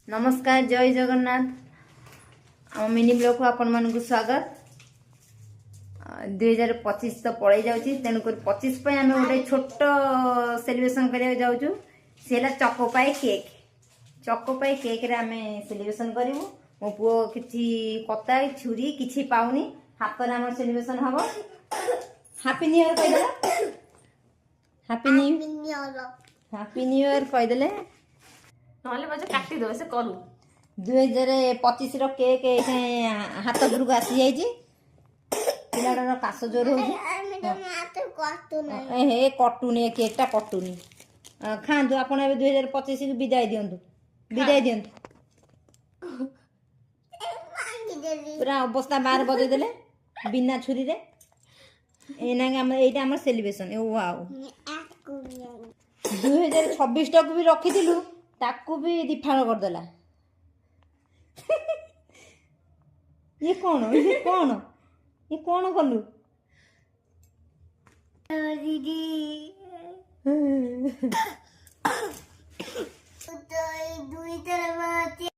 नमस्कार जय जगन्नाथ आम मिनी ब्लॉग को आपण मान स्वागत 2025 तो पड़े जाऊँगी तेणुक 25 आम गोटे छोट सेलिब्रेशन करने जाऊँ सी चकोपाई केक रे आम सेलिब्रेशन करूँ मो पुओ किसी कता छुरी किसी पाऊनी हाथ में आम सेलिब्रेशन हम हैप्पी न्यू ईयर कहीदे हैप्पी न्यू ईयर कहीदे काटी दो से करू 2025 रो केक हाथ उपरक आसी जाइए पिलाटार काश जोर हो कटुनी केकटा कटुनी खातु आप 2025 को विदाय दिंतु पूरा अवस्था बाहर बजेदेले बिना छुरी रे एना सेलिब्रेशन वाओ 2026 टाक भी रखी ताकू भी दिफाड़ करदेला ये कौन कलु दीदी